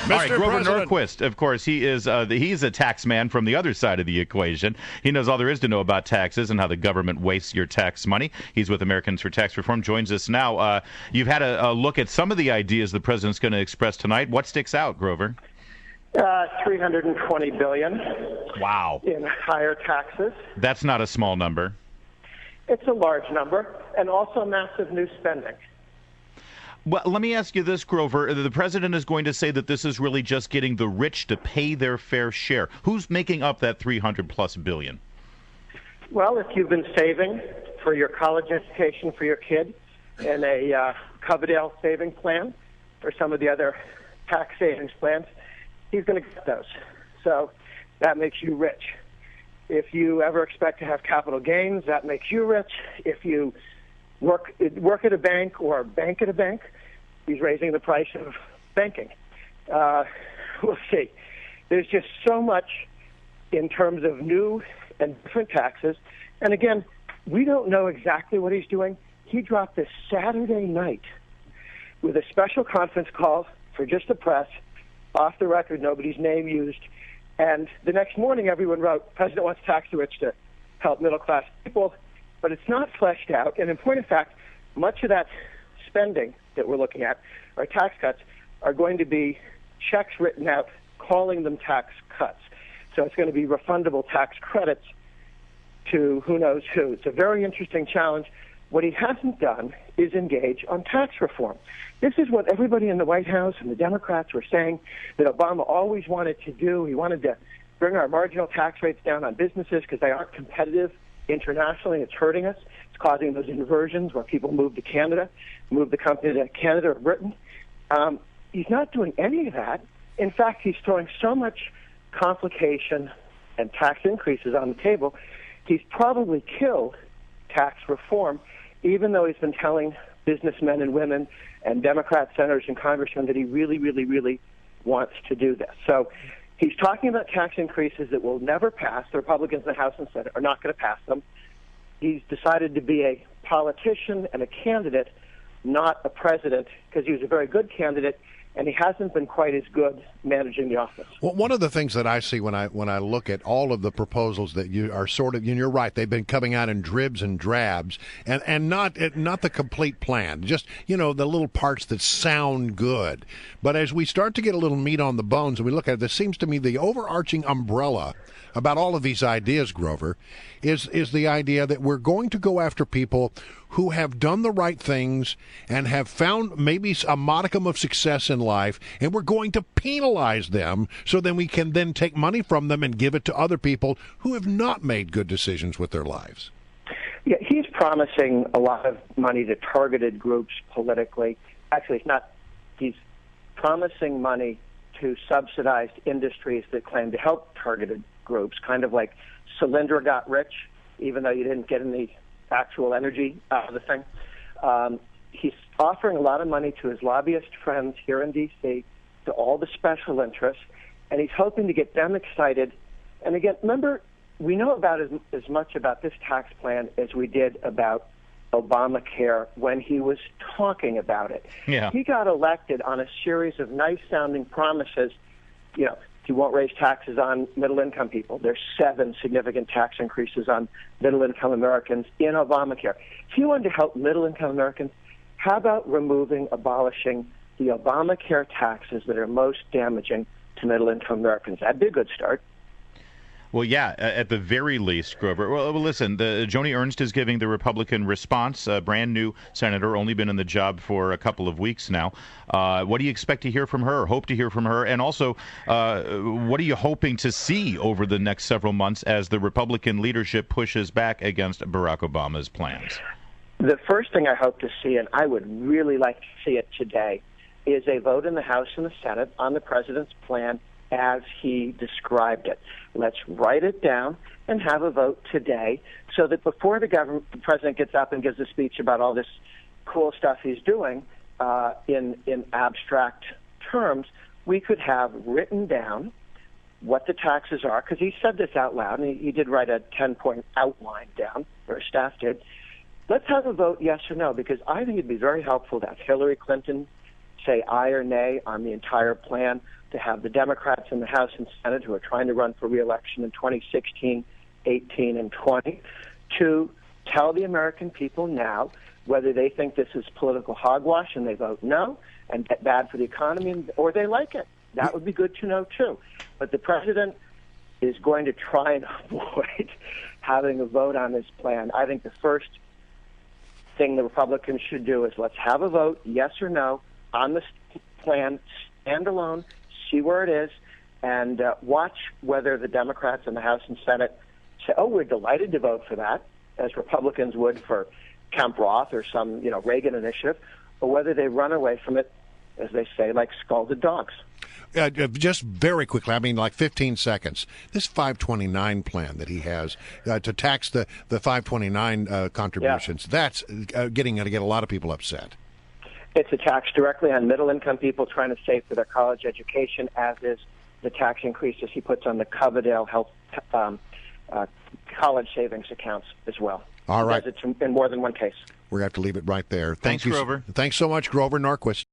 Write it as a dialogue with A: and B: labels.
A: All right,
B: Mr.
A: Grover
B: President.
A: Norquist, of course, he's a tax man from the other side of the equation. He knows all there is to know about taxes and how the government wastes your tax money. He's with Americans for Tax Reform, joins us now. You've had a look at some of the ideas the president's going to express tonight. What sticks out, Grover?
C: $320 billion.
A: Wow.
C: In higher taxes.
A: That's not a small number.
C: It's a large number, and also massive new spending.
A: Well, let me ask you this, Grover. The president is going to say that this is really just getting the rich to pay their fair share. Who's making up that $300+ billion?
C: Well, if you've been saving for your college education for your kid in a Coverdale saving plan or some of the other tax savings plans, he's going to get those. So that makes you rich. If you ever expect to have capital gains, that makes you rich. If you work at a bank or bank at a bank, he's raising the price of banking. We'll see. There's just so much in terms of new and different taxes. And again, we don't know exactly what he's doing. He dropped this Saturday night with a special conference call for just the press, off the record, nobody's name used. And the next morning, everyone wrote, President wants tax the rich to help middle-class people. But it's not fleshed out. And in point of fact, much of that spending that we're looking at, or tax cuts, are going to be checks written out calling them tax cuts. So it's going to be refundable tax credits to who knows who. It's a very interesting challenge. What he hasn't done is engage on tax reform. This is what everybody in the White House and the Democrats were saying that Obama always wanted to do. He wanted to bring our marginal tax rates down on businesses because they aren't competitive internationally. It's hurting us. It's causing those inversions where people move to Canada, move the company to Canada or Britain. He's not doing any of that. In fact, he's throwing so much complication and tax increases on the table, he's probably killed tax reform, even though he's been telling businessmen and women and Democrat senators and congressmen that he really, really, really wants to do this. So he's talking about tax increases that will never pass. The Republicans in the House and Senate are not going to pass them. He's decided to be a politician and a candidate, not a president, because he was a very good candidate, and he hasn't been quite as good managing the office.
B: Well, one of the things that I see when I look at all of the proposals that you are sort of, and you're right, they've been coming out in dribs and drabs, and not the complete plan, just the little parts that sound good. But as we start to get a little meat on the bones and we look at it, this seems to me the overarching umbrella about all of these ideas, Grover, is the idea that we're going to go after people who have done the right things and have found maybe a modicum of success in life, and we're going to penalize them so then we can then take money from them and give it to other people who have not made good decisions with their lives.
C: Yeah, he's promising a lot of money to targeted groups politically. Actually, it's not. He's promising money to subsidized industries that claim to help targeted groups, kind of like Solyndra got rich, even though you didn't get any actual energy out of the thing. He's offering a lot of money to his lobbyist friends here in D.C., to all the special interests, and he's hoping to get them excited. And again, remember, we know about as much about this tax plan as we did about Obamacare when he was talking about it.
A: Yeah.
C: He got elected on a series of nice-sounding promises. He won't raise taxes on middle-income people. There's 7 significant tax increases on middle-income Americans in Obamacare. If he wanted to help middle-income Americans, how about abolishing the Obamacare taxes that are most damaging to middle-income Americans? That'd be a good start.
A: Well, yeah, at the very least, Grover. Well, listen, Joni Ernst is giving the Republican response, a brand new senator, only been in the job for a couple of weeks now. What do you expect to hear from her, hope to hear from her? And also, what are you hoping to see over the next several months as the Republican leadership pushes back against Barack Obama's plans?
C: The first thing I hope to see, and I would really like to see it today, is a vote in the House and the Senate on the president's plan as he described it. Let's write it down and have a vote today so that before the president gets up and gives a speech about all this cool stuff he's doing in abstract terms, we could have written down what the taxes are, because he said this out loud, and he did write a 10-point outline down, or his staff did. Let's have a vote yes or no, because I think it'd be very helpful to have Hillary Clinton say aye or nay on the entire plan, to have the Democrats in the House and Senate who are trying to run for re-election in 2016, 18, and 20 to tell the American people now whether they think this is political hogwash and they vote no and bad for the economy, or they like it. That would be good to know, too. But the president is going to try and avoid having a vote on this plan. I think the first thing the Republicans should do is let's have a vote, yes or no, on this plan, stand alone, see where it is, and watch whether the Democrats in the House and Senate say, oh, we're delighted to vote for that, as Republicans would for Kemp Roth or some Reagan initiative, or whether they run away from it, as they say, like scalded dogs.
B: Just very quickly, I mean, like 15 seconds. This 529 plan that he has to tax the 529 contributions, that's getting to get a lot of people upset.
C: It's a tax directly on middle-income people trying to save for their college education, as is the tax increases he puts on the Coverdale Health college savings accounts as well.
B: All right.
C: It's in more than one case.
B: We're going to have to leave it right there.
A: Thanks, Grover.
B: Thanks so much, Grover Norquist.